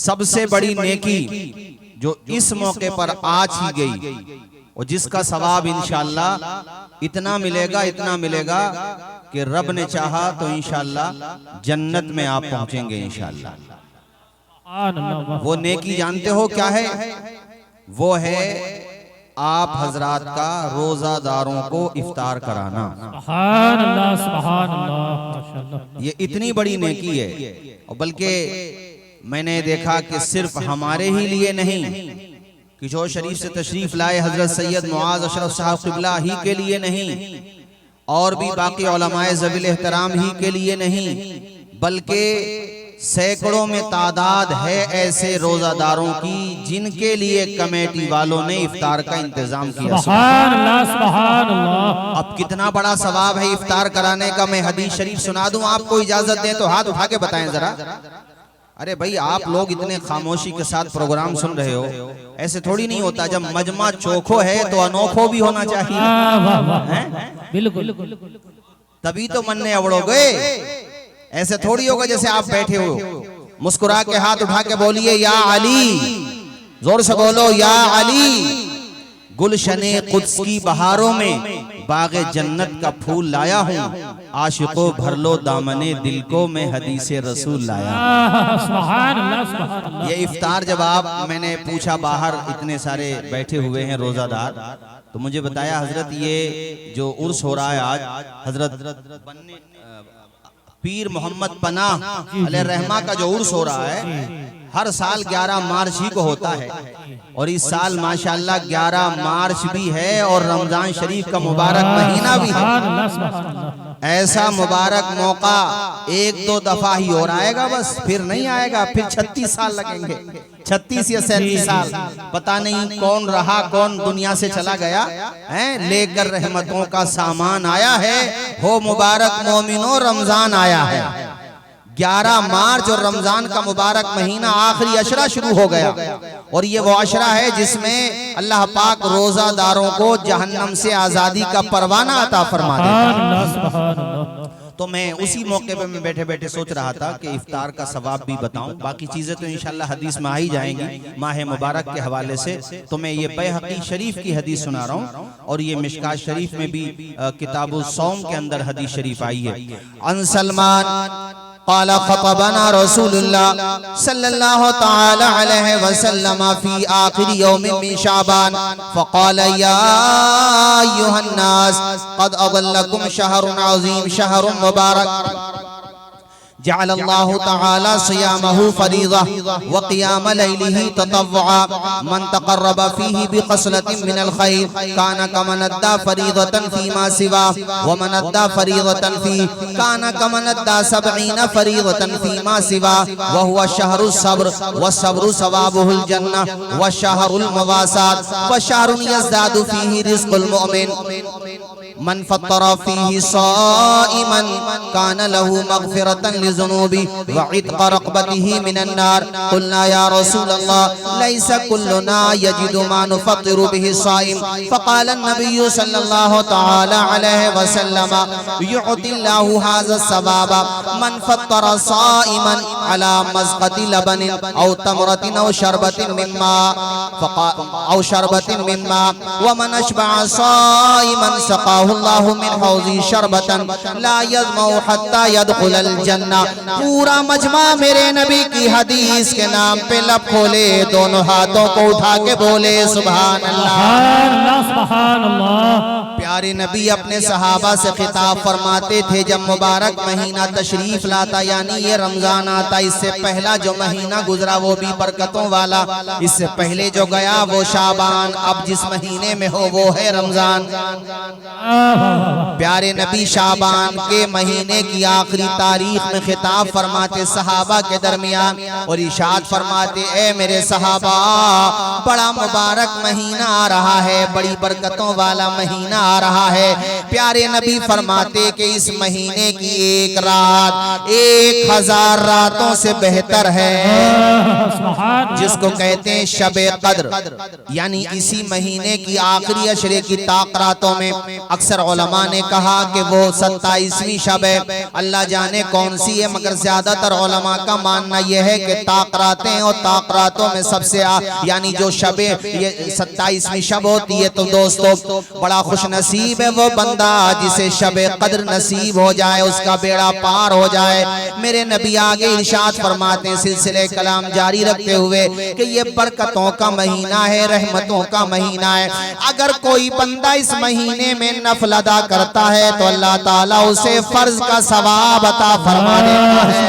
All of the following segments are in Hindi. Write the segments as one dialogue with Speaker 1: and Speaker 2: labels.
Speaker 1: सबसे बड़ी नेकी जो इस मौके पर आज ही गई और जिसका सवाब इंशाअल्लाह इतना मिलेगा कि रब ने चाहा तो इंशाअल्लाह जन्नत में आप पहुंचेंगे इंशाअल्लाह। वो नेकी जानते हो क्या है? वो है आप हजरात का रोजादारों को इफ्तार कराना।
Speaker 2: सुभान अल्लाह, सुभान अल्लाह।
Speaker 1: ये इतनी बड़ी नेकी है, और बल्कि मैंने देखा कि सिर्फ हमारे ही लिए नहीं, किशोर शरीफ से तशरीफ लाए हजरत सैयद मुआज अशरफ साहब क़िबला ही के लिए नहीं, और भी बाकी उलमाए ज़वील एहतराम ही के लिए नहीं, बल्कि सैकड़ों में तादाद है ऐसे रोजादारों की जिनके लिए कमेटी वालों ने इफ्तार का इंतजाम किया।
Speaker 2: सुभान अल्लाह, सुभान अल्लाह।
Speaker 1: अब कितना बड़ा सवाब है इफ्तार कराने का। मैं हदीस शरीफ सुना दूं, आपको इजाजत दें तो हाथ उठा के बताएं जरा। अरे भाई, आप लोग इतने खामोशी के साथ प्रोग्राम सुन रहे हो, ऐसे थोड़ी नहीं होता। जब मजमा चोखो है तो अनोखो भी होना चाहिए,
Speaker 2: बिल्कुल।
Speaker 1: तभी तो मन्ने अवड़ोगे। ऐसे थोड़ी होगा जैसे आप बैठे हो। मुस्कुरा के हाथ उठा के बोलिए या अली, जोर से बोलो या अली। गुलशने कुद्स की बहारों में बागे जन्नत का फूल लाया हूँ, आशिको भर लो दामने दिल को मैं हदीसे रसूल लाया।
Speaker 2: सुभान अल्लाह, सुभान अल्लाह।
Speaker 1: ये इफ्तार जब मैंने पूछा, बाहर इतने सारे बैठे हुए हैं रोजादार, तो मुझे बताया हजरत ये जो उर्स हो रहा है आज, हजरत पीर मोहम्मद पनाह अलैहि रहमा का जो उर्स हो रहा है, हर साल 11 मार्च ही को होता है। और इस साल माशाल्लाह 11 मार्च भी है और रमजान शरीफ का मुबारक महीना भी है। ऐसा मुबारक मौका एक दो दफा ही और आएगा, बस फिर नहीं आएगा। फिर 36 साल लगेंगे, 36 या 37 साल, पता नहीं कौन रहा कौन दुनिया से चला गया है। लेकर रहमतों का सामान आया है, हो मुबारक मोमिनो रमजान आया है। 11 मार्च और रमजान का मुबारक महीना आखिरी अशरा शुरू हो गया, और ये वो अशरा है जिसमें अल्लाह पाक रोजादारों को जहन्नम से आजादी का परवाना अता फरमा देता है। तो मैं उसी मौके पे मैं बैठे बैठे सोच रहा था कि इफ्तार का सवाब भी बताऊं, बाकी चीजें तो इंशाल्लाह हदीस में आ ही जाएंगी माह मुबारक के हवाले से। तो मैं ये बैहक़ी शरीफ की हदीस सुना रहा हूं, और ये मिशकात शरीफ में भी किताबुल सौम के अंदर हदीस शरीफ आई है। अन सलमान क़ाला ख़तबना रसूलुल्लाह सल्लल्लाहु तआला अलैहि वसल्लम फी आखिरी यौमिन मिन शाबान फ़क़ाल या अय्युहन नास क़द अज़ल्लकुम शहरुन अज़ीम शहरुन मुबारक जअलल्लाहु तआला सियामहु फरीज़ा व क़ियाम लैलिही ततव्वुआ मन तक़र्रब फ़ीही बिक़स्लतिन मिनल ख़ैर काना कमन अद्दा फरीज़तन फ़ीमा सिवा व मन अद्दा फरीज़तन फ़ीह काना कमन अद्दा 70 फरीज़तन फ़ीमा सिवा व हुवा शहरुस सब्र व सब्रु सवाबुहुल जन्नह व शहरुल मुवासात व शहरुन यज़दादु फ़ीही रिज़्क़ुल मुमिन मन फत्तरा फ़ीही साइमन काना लहू मग़फ़िरतन लिज़ुनूबी व इत्क़ रक़बतिही मिनन नार क़ुलना या रसूलल्लाह लैसा कुल्लुना यजिदु मा नुफ़त्तिरु बिही साइम फ़क़ाल अन्नबिय्यु सल्लल्लाहु तआला अलैहि वसल्लम युअतिल्लाहु हाज़ा सवाब मन फत्तरा साइमन अला मज़क़ति लबनिन औ तमरतिन औ शरबतिन मिम्मा औ शरबतिन मिम्मा व मन अशबअ साइमन सक़ाहु अल्लाहु मिन हौज़ी शरबतन ला यज़मउ हत्ता यदखुलल जन्नह। पूरा मजमा मेरे नबी की हदीस के नाम पे लब खोले, दोनों हाथों को उठा के बोले सुभान अल्लाह, सुभान अल्लाह। प्यारे नबी अपने सहाबा से खिताब फरमाते थे, जब मुबारक महीना तशरीफ लाता यानी ये रमजान आता, इससे पहला जो महीना गुजरा वो भी बरकतों वाला, इससे पहले जो गया वो शाबान, अब जिस महीने में हो वो है रमजान। प्यारे नबी शाबान के महीने की आखिरी तारीख में खिताब फरमाते सहाबा के दरमियान और इशाद फरमाते, ए मेरे सहाबा, बड़ा मुबारक महीना आ रहा है, बड़ी बरकतों वाला महीना आ रहा है। प्यारे नबी फरमाते कि इस महीने की एक रात 1000 रातों से बेहतर है।
Speaker 2: सुभान
Speaker 1: जिसको कहते हैं शबे कद्र, यानी इसी महीने की आखिरी अशरे की ताक़रातों में अक्सर उलमा ने कहा कि वो 27वीं शब है। अल्लाह जाने कौन सी है, मगर ज्यादातर उलमा का मानना यह है कि ताक़रातें और ताक़रातों में सबसे यानी जो शबे ये 27वीं शब होती है। तो दोस्तों बड़ा खुश नसीब है वो बंदा जिसे शबे कद्र नसीब हो जाए, उसका बेड़ा पार हो जाए। मेरे नबी आगे इरशाद फरमाते हैं सिलसिले कलाम जारी रखते हुए कि ये बरकतों का महीना है, रहमतों का महीना है। अगर कोई बंदा इस महीने में नफल अदा करता है तो अल्लाह ताला उसे फर्ज का सवाब अता फरमा देता है।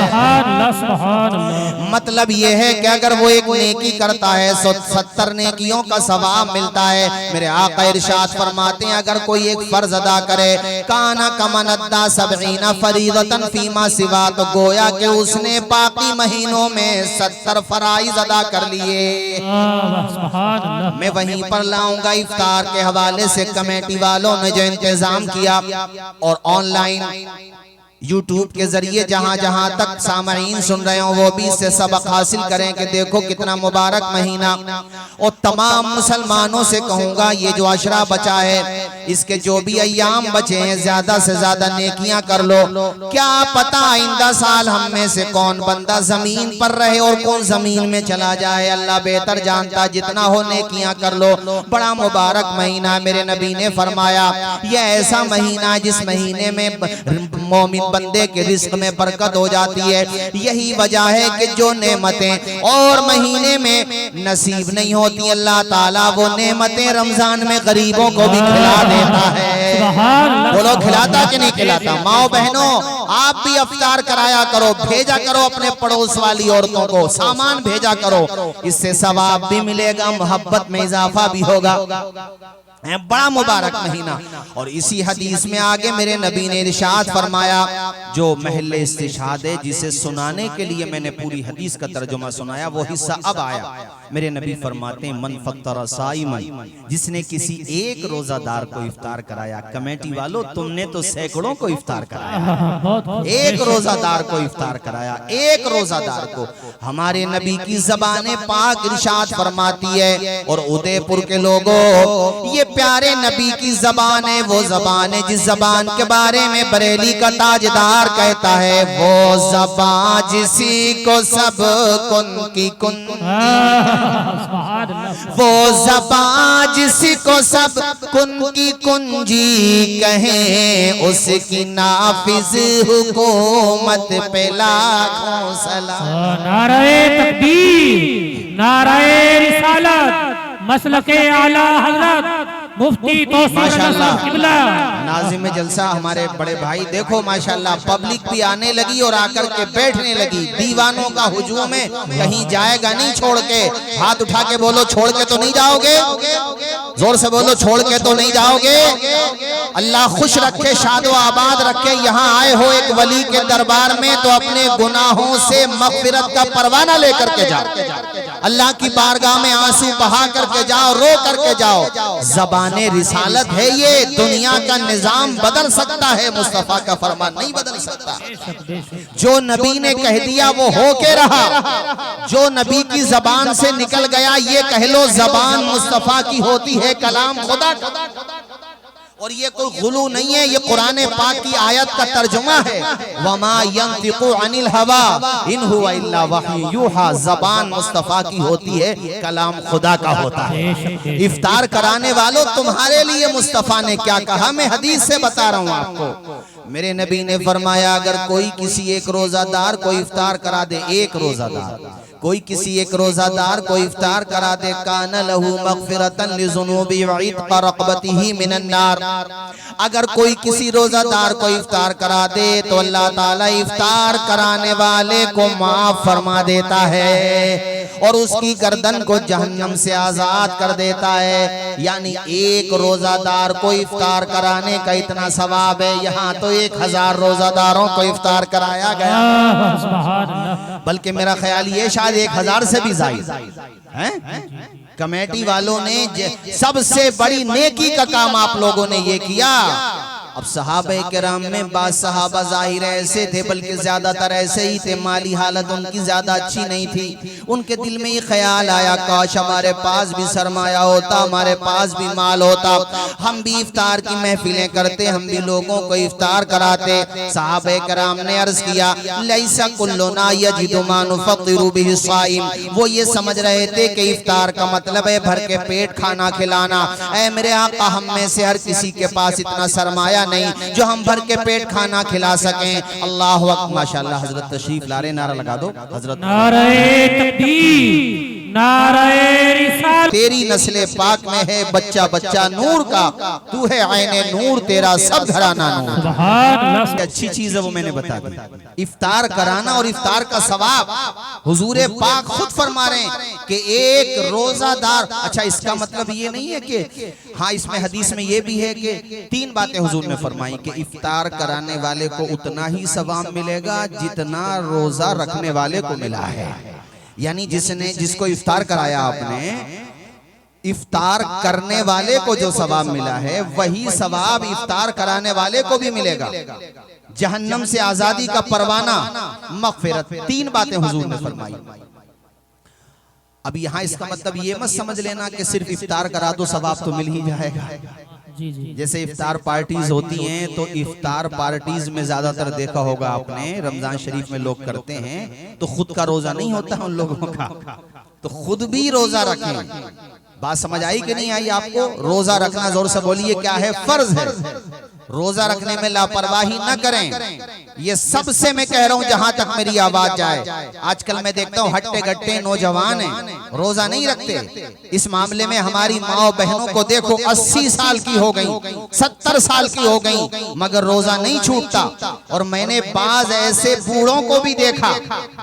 Speaker 1: मतलब ये है कि अगर वो एक नेकी करता है 70 नेकियों का सवाब मिलता है। मेरे आका इरशाद फरमाते हैं अगर कोई एक फर्ज अदा करे काना कमन अद्दा 70 फरीदतन फीमा सिवा, तो गोया कि उसने बाकी महीनों में 70 फराइज अदा कर लिए। मैं वहीं पर लाऊंगा इफ्तार के हवाले से कमेटी वालों ने जो इंतजाम किया और ऑनलाइन YouTube के जरिए जहां जहां तक सामईन सुन रहे हो वो भी इससे सबक हासिल करें कि देखो कितना मुबारक महीना। और तमाम मुसलमानों से कहूंगा ये जो अशरा बचा है इसके जो भी अय्याम बचे हैं ज्यादा से ज्यादा नेकियां कर लो। क्या पता आइंदा साल हम में से कौन बंदा जमीन पर रहे और कौन जमीन में चला जाए, अल्लाह बेहतर जानता। जितना हो नेकियां कर लो, बड़ा मुबारक महीना। मेरे नबी ने फरमाया यह ऐसा महीना जिस महीने में मोमिन बंदे के रिस्क में बरकत हो जाती है। यही वजह है कि जो नेमतें और महीने में नसीब नहीं होती अल्लाह ताला वो नेमतें रमजान में गरीबों को भी खिला देता है। बोलो खिलाता कि नहीं खिलाता? माओ बहनों आप भी इफ्तार कराया करो, भेजा करो अपने पड़ोस वाली औरतों को, सामान भेजा करो, इससे सवाब भी मिलेगा, मोहब्बत में इजाफा भी होगा। बड़ा मुबारक महीना। और इसी हदीस में आगे मेरे नबी ने इरशाद फरमाया जो महल इस्तिशाद है जिसे सुनाने के लिए मैंने पूरी हदीस का तर्जुमा सुनाया वो हिस्सा अब आया। मेरे नबी फरमाते हैं मन फत्तर साइमन, जिसने किसी एक रोजादार को इफ्तार कराया। कमेटी वालों तुमने तो सैकड़ों को इफ्तार कराया, एक रोजादार को इफ्तार कराया, एक रोजादार को। हमारे नबी की ज़बान पाक इरशाद फरमाती है और उदयपुर के लोगों ये प्यारे नबी की ज़बान है, वो ज़बान है जिस ज़बान के बारे में बरेली का ताजदार कहता है वो ज़बान जिसी को सब कुन की कुन, वो ज़बान जिसी को सब कुन की कुंजी कहें, उसकी नाफिज हुकूमत पे लाखों सलाम।
Speaker 2: नारे तकबीर, नारे रिसालत, मसलके आला हजरत मुफ्ती
Speaker 1: माशाल्लाह। नाज़िम जलसा हमारे बड़े भाई देखो माशाल्लाह पब्लिक भी आने लगी और आकर के बैठने लगी। दीवानों का हुजूम है, कहीं जाएगा नहीं छोड़ के। हाथ उठा के बोलो छोड़ के तो नहीं जाओगे, जोर से बोलो छोड़ के तो नहीं जाओगे। अल्लाह खुश रखे, शादो आबाद रखे। यहाँ आए हो एक वली के दरबार में तो अपने गुनाहों से मग़फ़िरत का परवाना लेकर के जाओ, अल्लाह की बारगाह में आंसू बहा करके जाओ, रो करके जाओ। ज़बाने रिसालत है ये, दुनिया का निजाम बदल सकता है, मुस्तफ़ा का फरमान नहीं बदल सकता। जो नबी ने कह दिया वो हो के रहा, जो नबी की ज़बान से निकल गया ये कह लो ज़बान मुस्तफ़ा की होती है, कलाम खुदा का। और ये कोई गुलू नहीं है, ये कुरान पाक की आयत का तर्जुमा है। वमा यंतिकु अनिल हवा इन हुवा इल्ला वही यूहा। ज़बान मुस्तफ़ा की होती है, कलाम खुदा का होता है। इफ्तार कराने वालों तुम्हारे लिए मुस्तफ़ा ने क्या कहा मैं हदीस से बता रहा हूँ आपको। मेरे नबी ने फरमाया अगर कोई किसी एक रोजादार को इफ्तार करा दे, एक रोजादार कोई किसी एक रोजादार को इफ्तार करा दे, कान लहू मग़फ़िरतन लिज़ुनूबि व इत्क़ रक़बतिही मिनन नार। अगर कोई किसी रोजादार को इफ्तार करा दे तो अल्लाह ताला इफ्तार कराने वाले को माफ फरमा देता है और उसकी गर्दन को जहन्नम से आजाद कर देता है। यानी एक रोजादार को इफ्तार कराने का इतना सवाब है, यहाँ तो 1000 रोजादारों को इफ्तार कराया गया। बल्कि मेरा ख्याल ये शायद 1000 से भी ज़्यादा है। कमेटी वालों ने सबसे बड़ी नेकी का काम आप लोगों ने ये किया अब सहाबा किराम में बाद सहाबा जाहिर ऐसे थे, बल्कि ज्यादातर ऐसे ही थे, माली हालत उनकी ज्यादा अच्छी नहीं थी। उनके दिल में ये ख्याल आया, काश हमारे पास भी सरमाया होता, हमारे पास भी माल होता, हम भी इफ्तार की महफिलें करते, हम भी लोगों को इफ्तार कराते। सहाबा किराम ने अर्ज किया, लैसा कुल्लुना यजिदु मा नुफ़त्तिरु बिही साइम। वो ये समझ रहे थे कि इफ्तार का मतलब है भर के पेट खाना खिलाना। ऐ मेरे आका, हम में से हर किसी के पास इतना सरमाया नहीं जो हम भर के पेट खाना खिला सकें। अल्लाह अकबर। माशाअल्लाह, हजरत तशरीफ ला रहे, नारा लगा दो हजरत।
Speaker 2: नारे तकबीर, नारे रिसालत।
Speaker 1: तेरी नस्ले पाक में है बच्चा बच्चा नूर का, तू है आईने नूर, तेरा सब घराना नूर।
Speaker 2: सुभान अल्लाह।
Speaker 1: अच्छी चीज है वो मैंने बता दी। इफ्तार कराना और इफ्तार का सवाब हुजूर पाक खुद फरमा रहे हैं कि एक रोजादार, अच्छा इसका मतलब ये नहीं है कि हाँ, इसमें हदीस में ये भी है कि 3 बातें हुजूर ने फरमाई कि इफ्तार कराने वाले को उतना ही सवाब मिलेगा जितना रोजा रखने वाले को मिला है। यानी जिसको इफ्तार कराया आपने, इफ्तार करने वाले को जो सवाब मिला है वही सवाब इफ्तार कराने वाले को भी मिलेगा। जहन्नम से आजादी का परवाना, मगफिरत, 3 बातें हुजूर ने फरमाई। अब यहाँ इसका मतलब ये मत समझ लेना कि सिर्फ इफ्तार करा दो सवाब तो मिल ही जाएगा।
Speaker 2: जी जी।
Speaker 1: जैसे इफ्तार पार्टीज होती हैं, तो इफ्तार पार्टीज में ज्यादातर देखा होगा आपने, रमजान शरीफ में लोग करते हैं तो खुद का रोजा नहीं होता उन लोगों का, तो खुद भी रोजा रखें। बात समझ आई कि नहीं आई आपको? रोजा रखना, जोर से बोलिए, क्या है? फर्ज है। रोजा रखने में लापरवाही न करें, ये सबसे मैं कह रहा हूं जहां तक मेरी आवाज जाए। आजकल मैं देखता हूं हट्टे गट्टे नौजवान हैं, रोजा नहीं रखते। इस मामले में हमारी माओ बहनों को देखो, 80 साल की हो गई, 70 साल की हो गई, मगर रोजा नहीं छूटता। और मैंने बाज ऐसे बूढ़ों को भी देखा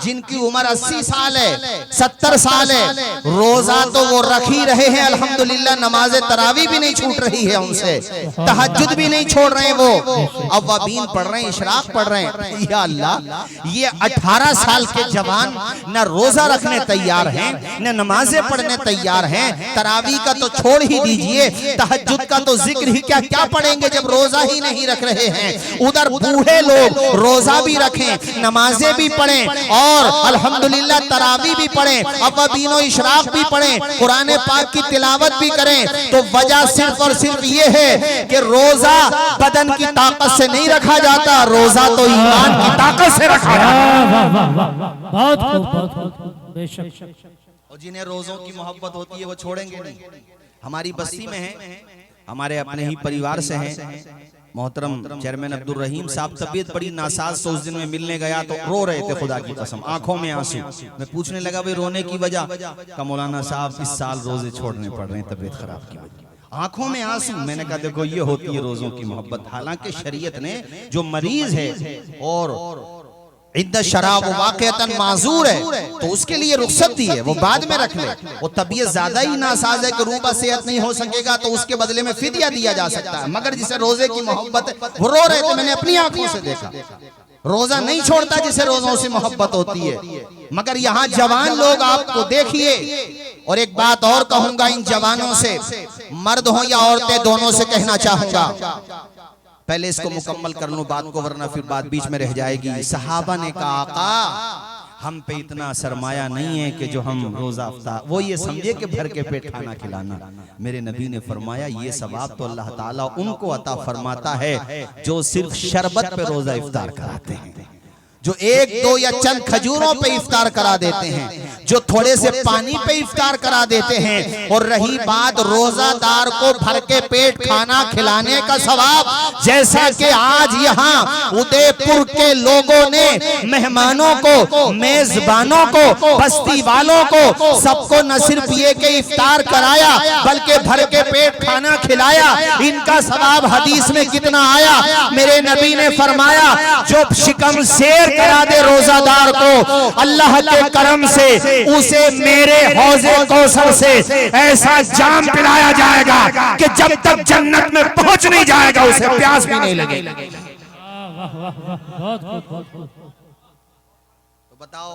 Speaker 1: जिनकी उम्र 80 साल है, 70 साल है, रोजा तो वो रख ही रहे हैं अल्हम्दुलिल्लाह, नमाज तरावी भी नहीं छूट रही है उनसे, तहज्जुद भी नहीं छोड़ रहे हैं, वो अव्वाबीन पढ़ रहे हैं, इशराक पढ़ रहे हैं। या अल्लाह, ये 18 साल के जवान न रोजा रखने तैयार हैं, न नमाजें पढ़ने तैयार हैं। तरावी का तो छोड़ ही दीजिए, तहज्जुद का तो जिक्र ही क्या क्या पढ़ेंगे जब रोजा ही नहीं रख रहे हैं। उधर बूढ़े लोग रोजा भी रखें, नमाजें भी पढ़ें और अल्हम्दुलिल्लाह तरावी भी पढ़ें, अव्वाबीन और इशराक भी पढ़ें, कुरान पाक की तिलावत भी करें। तो वजह सिर्फ और सिर्फ ये है कि रोजा बदन की ताकत से नहीं रखा जाता, रोजा तो ईमान की ताकत से रखा जाता।
Speaker 2: बहुत खूब, बहुत खूब, बेशक।
Speaker 1: और जिन्हें रोजों की मोहब्बत होती है वो छोड़ेंगे नहीं। हमारी बस्ती में है, हमारे अपने ही परिवार से हैं, मोहतरम चेयरमैन अब्दुल रहीम साहब, तबीयत बड़ी नासाज, तो उस दिन में मिलने गया तो रो रहे थे, खुदा की कसम आंखों में आंसू। मैं पूछने लगा भाई रोने की वजह, का मौलाना साहब इस साल रोजे छोड़ने पड़ रहे हैं तबीयत खराब की वजह। आंखों में आंसू। मैंने कहा देखो ये होती है रोजों की मोहब्बत। हालांकि शरीयत ने जो मरीज है और इद्दत शराब वाक़अतन माजूर है तो उसके लिए रुख्सत दी है, वो बाद में रख ले। वो तबीयत ज्यादा ही नासाज है कि रूबा सेहत नहीं हो सकेगा तो उसके बदले में फिदिया दिया जा सकता है। मगर जिसे रोजे की मोहब्बत है वो रो रहे थे, मैंने अपनी आंखों से देखा। रोजा नहीं छोड़ता जिसे रोजों से मोहब्बत होती है। मगर यहाँ जवान लोग आपको देखिए, और एक बात और कहूंगा इन जवानों से, मर्द हो या औरतें, दोनों से कहना चाहूंगा, पहले इसको मुकम्मल कर लूं बात को, वरना फिर बात बीच में रह जाएगी। सहाबा ने कहा आका हम पे इतना सरमाया नहीं है कि जो हम रोजा अफ्तार, वो ये समझे कि भर के पेट खाना खिलाना। मेरे नबी ने फरमाया ये सवाब तो अल्लाह ताला उनको अता फरमाता है जो सिर्फ शरबत पे रोजा इफ्तार कराते हैं, जो 1-2 या चंद खजूरों पे इफ्तार करा देते हैं, जो थोड़े से पानी पे इफ्तार करा देते हैं। और रही बात रोजादार को भर के पेट खाना खिलाने का सवाब, जैसा कि आज यहाँ उदयपुर के लोगों ने मेहमानों को, मेजबानों को, बस्ती वालों को, सबको न सिर्फ ये कि इफ्तार कराया बल्कि भर के पेट खाना खिलाया। इनका सवाब हदीस में कितना आया? मेरे नबी ने फरमाया जो शिकम शेर करा दे रोजादार को, अल्लाह के करम से उसे मेरे हौजे कौसर से ऐसा जाम पिलाया जाएगा कि जब तक जन्नत में पहुंच नहीं जाएगा उसे प्यास भी नहीं लगेगी। तो बताओ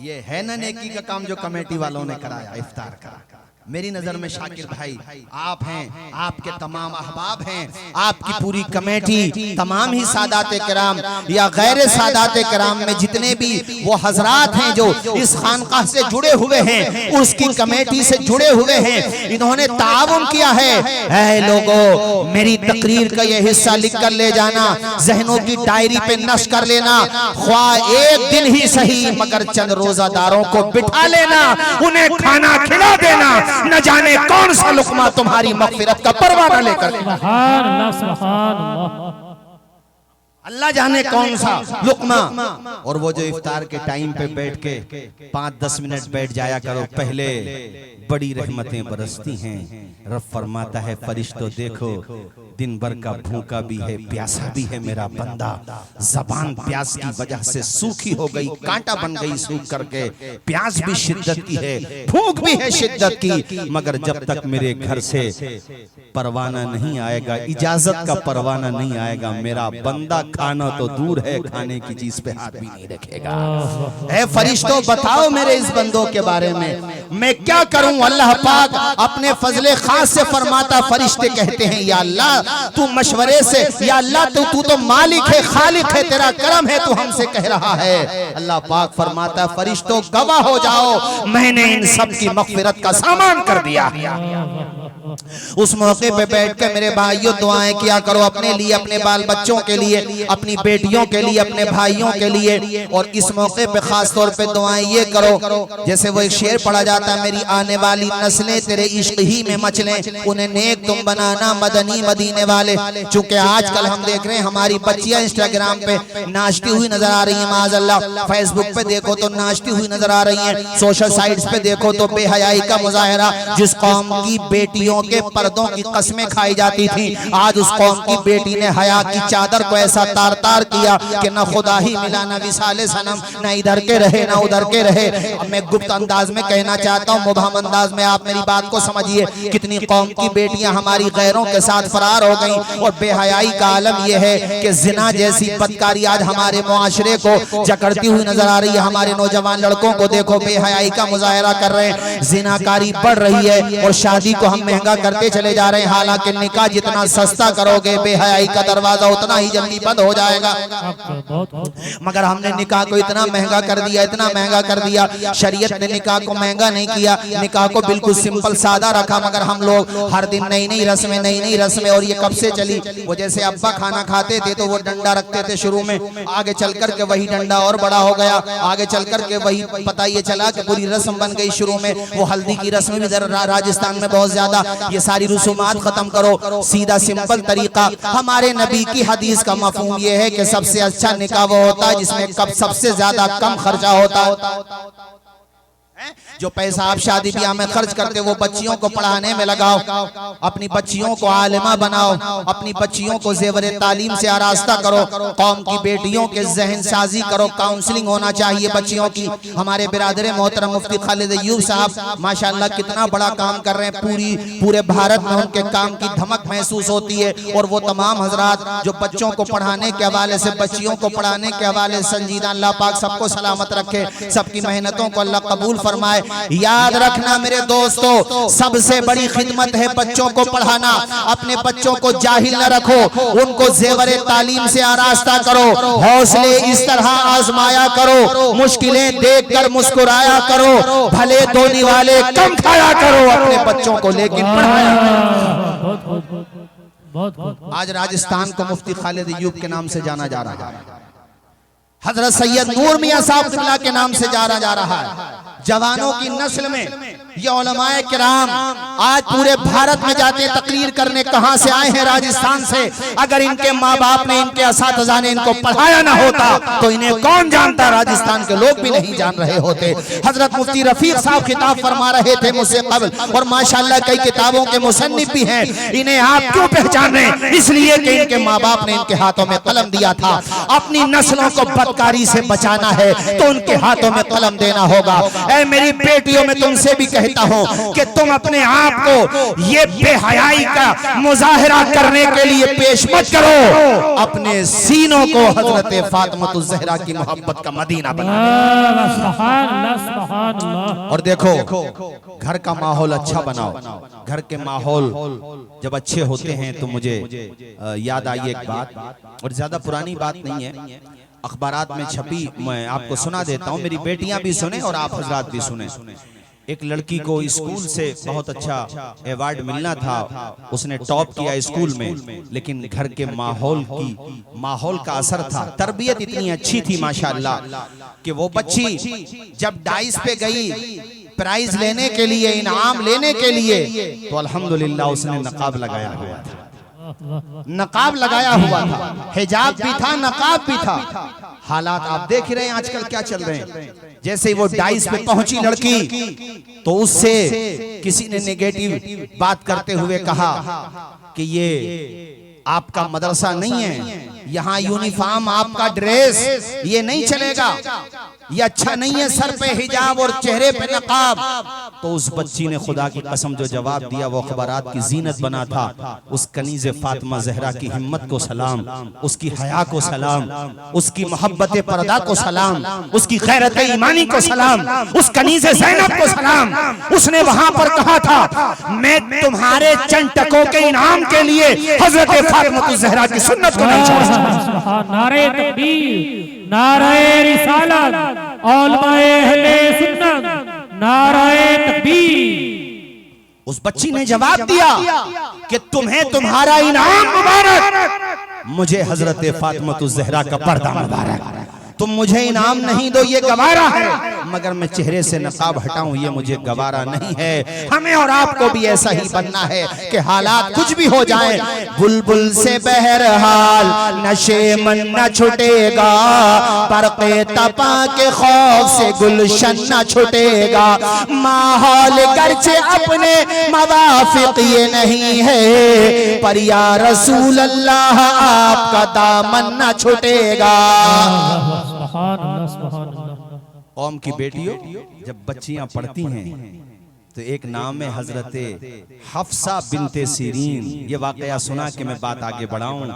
Speaker 1: ये है ना नेकी का काम जो कमेटी वालों ने कराया इफ्तार का? मेरी नजर में शाकिर भाई आप हैं, आपके तमाम अहबाब हैं, आपकी पूरी कमेटी, तमाम ही सादात किराम या गैर सादात किराम में जितने भी वो हजरात हैं जो इस खानकाह से जुड़े हुए हैं, उसकी कमेटी से जुड़े हुए हैं, इन्होंने ताउन किया है। ऐ लोगों, मेरी तकरीर का ये हिस्सा लिख कर ले जाना, जहनों की डायरी पे नक्श कर लेना, ख्वाह एक दिन ही सही मगर चंद रोजादारों को बिठा लेना, उन्हें खाना खिला देना, न जाने कौन सा लुकमा तुम्हारी मगफिरत का परवाना लेकर
Speaker 2: सुभान अल्लाह, सुभान अल्लाह।
Speaker 1: अल्लाह जाने कौन सा लुकमा। और वो जो इफ्तार के टाइम पे बैठ के 5-10 मिनट बैठ जाया करो, पहले बड़ी रहमतें बरसती हैं। रब फरमाता है फरिश्तों देखो, दिन भर का भूखा भी है, प्यासा भी है मेरा बंदा, जबान प्यास की वजह से सूखी हो गई, कांटा बन गई सूख करके, प्यास भी शिद्दत की है, भूख भी है शिद्दत की, मगर जब तक मेरे घर से परवाना नहीं आएगा, इजाजत का परवाना नहीं आएगा, मेरा बंदा खाना तो दूर है, खाने की चीज पे हाथ भी नहीं रखेगा। ऐ फरिश्तों बताओ मेरे इस बंदों के बारे में मैं क्या करूं। अल्लाह पाक अपने फजले खास से फरमाता, फरिश्ते कहते हैं या अल्लाह तू मशवरे से, या अल्लाह तू तो मालिक है, खालिक है, तेरा करम है, तू हमसे कह रहा है। अल्लाह पाक फरमाता फरिश्तों गवाह हो जाओ, मैंने इन सब की मगफिरत का सामान कर दिया। उस मौके पे बैठ के मेरे भाइयों दुआएं किया करो, अपने लिए, अपने बाल बच्चों के लिए, अपनी बेटियों के लिए, अपने भाइयों के लिए। और इस मौके पे खास तौर पे दुआएं ये करो, जैसे वो एक शेर पढ़ा जाता है, मेरी आने वाली नस्लें तेरे इश्क ही में मचलें, उन्हें नेक तुम बनाना मदनी मदीने वाले। चूंकि आजकल हम देख रहे हैं हमारी बच्चियां इंस्टाग्राम पे नाचती हुई नजर आ रही है, माज़अल्लाह, फेसबुक पे देखो तो नाचती हुई नजर आ रही है, सोशल साइट्स पे देखो तो बेहयाई का मुजाहरा। जिस कौम की बेटियों के पर्दों की कस्में खाई जाती थी, आज उस कौम की बेटी ने हया की चादर को ऐसा तार तार किया कि न खुदा ही मिला, न विसाले सनम, न इधर के रहे न उधर के रहे। अब मैं गुप्त अंदाज में कहना चाहता हूँ, मुबहम अंदाज में आप मेरी बात को समझिए, कितनी कौम की बेटियां हमारी गैरों के साथ फरार हो गई। और बेहयाई का आलम यह है कि जिना जैसी बदकारी आज हमारे मुआशरे को जकड़ती हुई नजर आ रही है। हमारे नौजवान लड़कों को देखो बेहयाई का मुजाहरा कर रहे हैं, जिनाकारी बढ़ रही है और शादी को हम महंगा करते चले जा रहे हैं। हालांकि निकाह जितना सस्ता करोगे बेहयाई का दरवाजा उतना ही जल्दी बंद हो जाएगा। मगर हमने निकाह को इतना महंगा कर दिया, इतना महंगा कर दिया। शरीयत ने निकाह को महंगा नहीं किया, निकाह को बिल्कुल सिंपल सादा रखा, मगर हम लोग हर दिन नई नई रस्में, नई नई रस्में। और ये कब से चली, वो जैसे अब्बा खाना खाते थे तो वो डंडा रखते थे शुरू में, आगे चल कर के वही डंडा और बड़ा हो गया, आगे चल कर के वही पता ये चला कि पूरी रस्म बन गई। शुरू में वो हल्दी की रस्म भी राजस्थान में बहुत ज्यादा, ये सारी रसूमात खत्म करो, सीधा सिंपल तरीका। हमारे नबी की हदीस का मफहूम ये है कि सबसे अच्छा निकाह वो होता है जिसमें कब सबसे ज्यादा कम खर्चा होता है। जो पैसा आप शादी ब्याह में खर्च करते वो बच्चियों को पढ़ाने में लगाओ, अपनी बच्चियों को आलिमा बनाओ, अपनी बच्चियों को जेवर तालीम से आरास्ता करो, कौम की बेटियों के जहन साजी करो, काउंसलिंग होना चाहिए बच्चियों की। हमारे बिरादर मोहतरम मुफ्ती खालिद अय्यूब साहब माशाअल्लाह कितना बड़ा काम कर रहे हैं, पूरे भारत में उनके काम की धमक महसूस होती है। और वो तमाम हजरात जो बच्चों को पढ़ाने के हवाले से, बच्चियों को पढ़ाने के हवाले से संजीदा, अल्लाह पाक सबको सलामत रखे, सबकी मेहनतों को अल्लाह कबूल फरमाए। याद रखना मेरे दोस्तों, सबसे बड़ी खिदमत है बच्चों को पढ़ाना। अपने बच्चों को जाहिल न रखो, उनको जेवरे तालीम से आरास्ता करो, हौसले इस तरह आजमाया करो, मुश्किलें देखकर मुस्कुराया करो, भले धोने वाले कम खाया करो अपने बच्चों को, लेकिन पढ़ाया करो। आज राजस्थान को मुफ्ती खालिद अय्यूब के नाम से जाना जा रहा है, हजरत सैयद नूर मियां साहब किबला के नाम से जाना जा रहा है। जवानों की नस्ल में ये उलमाए किराम आज पूरे भारत में जाते तकरीर करने, कहां से आए हैं? राजस्थान से। अगर इनके माँ बाप ने, इनके असातिज़ा ने इनको पढ़ाया ना होता तो इन्हें कौन जानता? राजस्थान के लोग भी नहीं जान रहे होते। हजरत मुफ्ती रफीक साहब खिताब फरमा रहे थे मुझसे कबल, और माशाअल्लाह कई किताबों के मुसन्निफ भी हैं। इन्हें आप क्यों पहचाने? इसलिए कि इनके माँ बाप ने इनके हाथों में कलम दिया था। अपनी नस्लों को बदकारी से बचाना है तो उनके हाथों में कलम देना होगा। ऐ मेरी बेटियों, में तुमसे भी कहता हूं कि तुम अपने आप को ये बेहयाई का मुजाहिरा करने के लिए पेश मत करो, अपने सीनों को हजरत फातिमातुज़ ज़हरा की मोहब्बत का मदीना बनाओ।
Speaker 2: सुभान अल्लाह, सुभान अल्लाह।
Speaker 1: और देखो घर का माहौल अच्छा बनाओ। घर के माहौल जब अच्छे होते हैं तो मुझे याद आई एक बात, और ज्यादा पुरानी बात नहीं है, अखबारात में छपी, मैं आपको सुना देता हूँ, मेरी बेटियां भी सुने और आप हजरात भी सुने। एक लड़की को स्कूल से बहुत अच्छा अवार्ड मिलना था, उसने टॉप किया स्कूल में, लेकिन घर के माहौल का असर था। तरबियत इतनी अच्छी थी माशाअल्लाह कि वो बच्ची जब डाइस पे गई प्राइज लेने के लिए, इनाम लेने के लिए, तो अल्हम्दुलिल्लाह उसने नकाब लगाया हुआ था। नकाब लगाया हुआ था, हिजाब भी था, नकाब भी था। हालात आप देख रहे हैं आजकल क्या चल रहे हैं। जैसे ही वो डाइस पे पहुंची लड़की, तो उससे किसी ने नेगेटिव बात करते हुए कहा कि ये आपका मदरसा नहीं है, यहाँ यूनिफॉर्म आपका ड्रेस ये नहीं चलेगा, ये अच्छा नहीं है, सर पे हिजाब और चेहरे पे नकाब। तो उस बच्ची ने खुदा की कसम जो जवाब दिया वो अखबारात की जीनत बना था। उस कनीज़े फातिमा ज़हरा की हिम्मत को सलाम, उसकी हया को सलाम, उसकी मोहब्बत पर्दा को सलाम, उसकी गैरत ईमानी को सलाम, उस कनीज़े ज़ैनब को सलाम। उसने वहां पर कहा था, मैं तुम्हारे चंद टकों के इनाम के लिए हजरत फातिमा ज़हरा की सुन्नत को नहीं छोड़ सकता।
Speaker 2: नारे तकबीर, नारे रिसालत, उलमाए अहले सुन्नत, नारे तकबीर।
Speaker 1: उस बच्ची ने जवाब दिया कि तुम्हें तुम्हारा इनाम मुबारक, मुझे हजरत फातिमातुज़ ज़हरा का पर्दा मुबारक। तुम मुझे इनाम नहीं दो ये गवारा है, मगर मैं चेहरे से नकाब हटाऊं ये मुझे गवारा नहीं है। हमें और आपको भी ऐसा ही बनना है कि हालात कुछ भी हो जाए, बुलबुल से बहरहाल नशे मन न छुटेगा, बरक़े तपा के खौफ से गुलशन न छुटेगा। माहौल गर्चे अपने मवाफिक ये नहीं है, पर या रसूल अल्लाह आपका दामन न छुटेगा। कौम की बेटियों, जब बच्चियां पढ़ती हैं तो एक नाम है हजरत हफ्सा बिनते सीरीन। ये वाकया सुना कि मैं बात आगे बढ़ाऊं।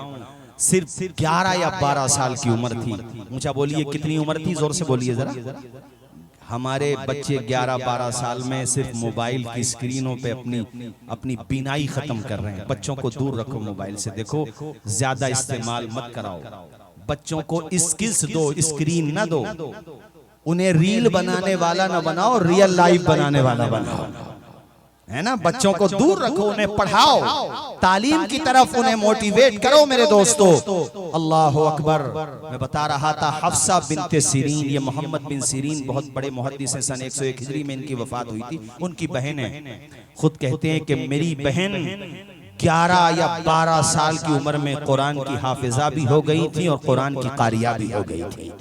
Speaker 1: सिर्फ 11 या 12 साल की उम्र थी। मुझे बोलिए कितनी उम्र थी, जोर से बोलिए जरा। हमारे बच्चे 11-12 साल में सिर्फ मोबाइल की स्क्रीनों पे अपनी बीनाई खत्म कर रहे हैं। बच्चों को दूर रखो मोबाइल से, देखो ज्यादा इस्तेमाल मत कराओ। बच्चों को स्किल्स दो, स्क्रीन ना दो। उन्हें रील बनाने वाला ना बनाओ, रियल लाइफ बनाने वाला बनाओ, है ना। बच्चों को दूर रखो, उन्हें पढ़ाओ, तालीम की तरफ उन्हें मोटिवेट करो मेरे दोस्तों। अल्लाह अकबर। मैं बता रहा था हफ्सा बिनते सीरीन, ये मोहम्मद बिन सीरीन बहुत बड़े मुहद्दिस हैं। सन 101 हिजरी में इनकी वफात हुई थी। उनकी बहन है, खुद कहते हैं कि मेरी बहन 11 या 12 साल की उम्र में कुरान की हाफिजा भी हो गई थी और कुरान की कारिया भी हो गई थी,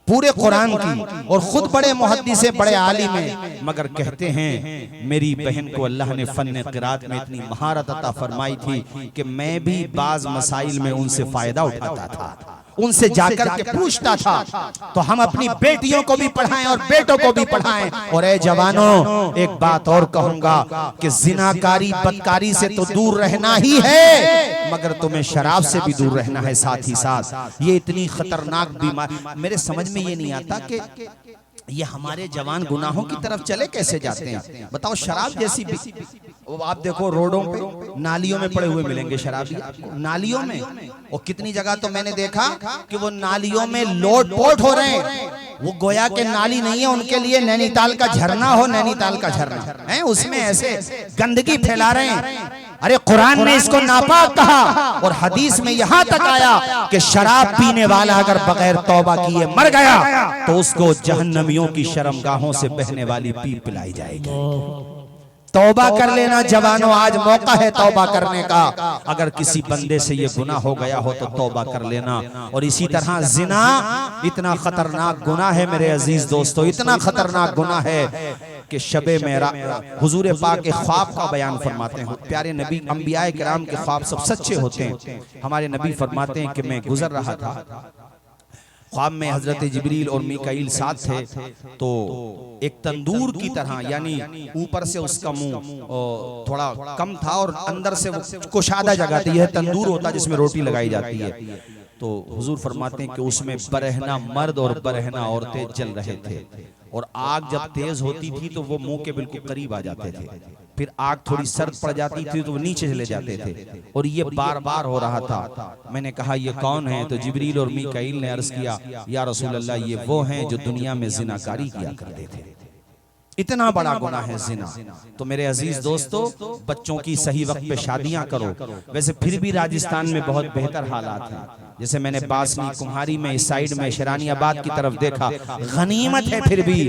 Speaker 1: पूरे कुरान की, और खुद बड़े मुहद्दिस से बड़े आलिम हैं। मगर कहते हैं मेरी बहन को अल्लाह ने फन क़िरात में इतनी महारत अता फरमाई थी कि मैं भी बाज मसाइल में उनसे फायदा उठाता था, उनसे जाकर के पूछता था। तो हम अपनी बेटियों को भी पढ़ाएं और बेटों को भी पढ़ाएं। और ए जवानों, एक बात और कहूंगा कि जिनाकारी बदकारी से तो दूर रहना ही है, मगर तुम्हें शराब से भी दूर रहना है साथ ही साथ। ये इतनी खतरनाक बीमारी, मेरे समझ में ये नहीं आता कि ये हमारे जवान गुनाहों की तरफ चले कैसे जाते हैं। बताओ, शराब जैसी आप देखो रोडों पे, नालियों में पड़े हुए मिलेंगे शराबी आपको, नालियों में। और कितनी जगह तो मैंने देखा कि वो नालियों में लोट पोट हो रहे हैं। वो गोया के नाली नहीं है, उनके लिए नैनीताल का झरना हो, नैनीताल का झरना है, उसमें ऐसे गंदगी फैला रहे हैं। अरे कुरान ने इसको नापाक कहा और हदीस में यहाँ तक आया कि शराब पीने वाला अगर बगैर तौबा किए मर गया तो उसको जहन्नमियों की शर्मगाहों से बहने वाली पीप पिलाई जाएगी। तौबा कर लेना जवानों, आज मौका है तौबा करने का। अगर किसी बंदे से ये गुनाह हो गया हो तो तौबा कर लेना। और इसी तरह जिना इतना खतरनाक गुनाह है मेरे अजीज दोस्तों, इतना खतरनाक गुनाह है कि शबे मेरा हुजूर पाक के ख्वाब का बयान फरमाते हैं। प्यारे नबी अंबियाए किराम के ख्वाब सब सच्चे होते हैं। हमारे नबी फरमाते हैं कि मैं गुजर रहा था ख्वाब में हजरत जिब्रील और मीकाईल साथ थे, तो एक तंदूर की तरह, यानी ऊपर से उसका मुंह थोड़ा कम था और अंदर से वो कुशादा जगह थी, यह तंदूर होता जिसमें रोटी लगाई जाती है। तो हुजूर फरमाते हैं कि उसमें बरहना मर्द और बरहना औरतें जल रहे थे, और आग जब तेज होती थी तो वो मुंह के बिल्कुल करीब आ जाते थे, फिर आग थोड़ी सर्द पड़ जाती थी तो वो नीचे चले जाते थे, और ये बार बार हो रहा था। मैंने कहा ये कौन है? तो जिब्रील और मीकाईल ने अर्ज किया, या रसूल अल्लाह, ये वो हैं जो दुनिया में जिनाकारी किया करते थे। इतना बड़ा गुनाह है जिना। तो मेरे अजीज दोस्तों, बच्चों की सही वक्त पे शादियां करो। वैसे फिर भी राजस्थान में बहुत बेहतर हालात हैं, जैसे मैंने बासनी कुम्हारी में, इस साइड में शरानियाबाद की तरफ देखा, गनीमत है फिर भी,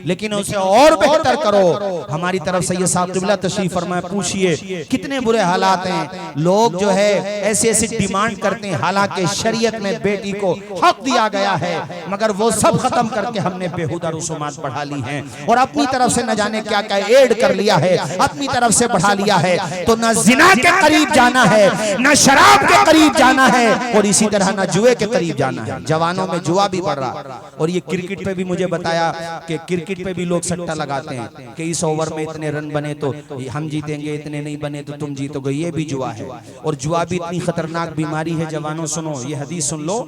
Speaker 1: लेकिन उसे और बेहतर करो। हमारी तरफ से ये साहब क़िबला तशरीफ फरमाए, पूछिए कितने बुरे हालात हैं। लोग जो है ऐसी ऐसी डिमांड करते हैं, हालांकि शरीयत में बेटी को हक दिया गया है, मगर वो सब खत्म करके हमने बेहुदा रसूमात बढ़ा ली हैं और अपनी तरफ से न जाने क्या क्या ऐड कर लिया है, अपनी तरफ से बढ़ा लिया है। तो न जिना के करीब जाना है, न शराब के करीब जाना है, और इसी तरह न जुए के करीब जाना है। जवानों में जुआ भी बढ़ रहा, और ये क्रिकेट पे भी मुझे बताया कि क्रिकेट पे भी लोग सट्टा लगाते हैं कि इस ओवर में इतने रन बने तो हम जीतेंगे, इतने नहीं बने तो तुम जीतोगे। ये भी जुआ है, और जुआ भी इतनी खतरनाक बीमारी है। जवानों सुनो, ये हदीस सुन लो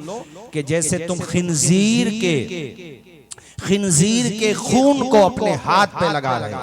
Speaker 1: कि जैसे तुम खिंजीर के खून को अपने हाथ पे लगा रहे हो,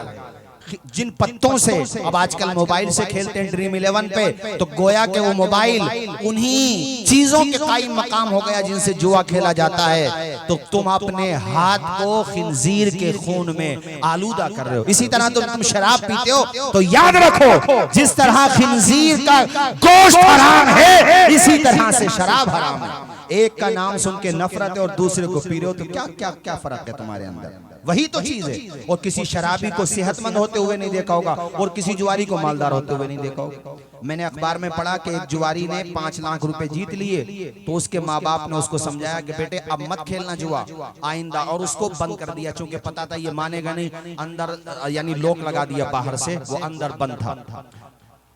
Speaker 1: जिन पत्तों से अब आजकल मोबाइल से खेलते हैं ड्रीम 11 पे, तो गोया के वो मोबाइल उन्हीं चीजों के कायम मकाम हो गया जिनसे जुआ खेला जाता है। तो तुम अपने हाथ को खिंजीर के खून में आलूदा कर रहे हो। इसी तरह तुम शराब पीते हो तो याद रखो, जिस तरह खिंजीर का गोश्त हराम है, इसी तरह से शराब हराम है। एक का नाम सुन के नफरत है और दूसरे को पी रहे हो, तो क्या क्या क्या फर्क है तुम्हारे अंदर? वही तो चीज है। और किसी शराबी को सेहतमंद होते हुए नहीं देखा होगा, और किसी जुआरी को मालदार होते हुए नहीं देखा होगा। मैंने अखबार में पढ़ा कि एक जुआरी ने 5 लाख रुपए जीत लिए, तो उसके माँ बाप ने उसको समझाया कि बेटे अब मत खेलना जुआ आइंदा, और उसको बंद कर दिया, चूंकि पता था ये मानेगा नहीं। अंदर यानी लॉक लगा दिया बाहर से, वो अंदर बंद था।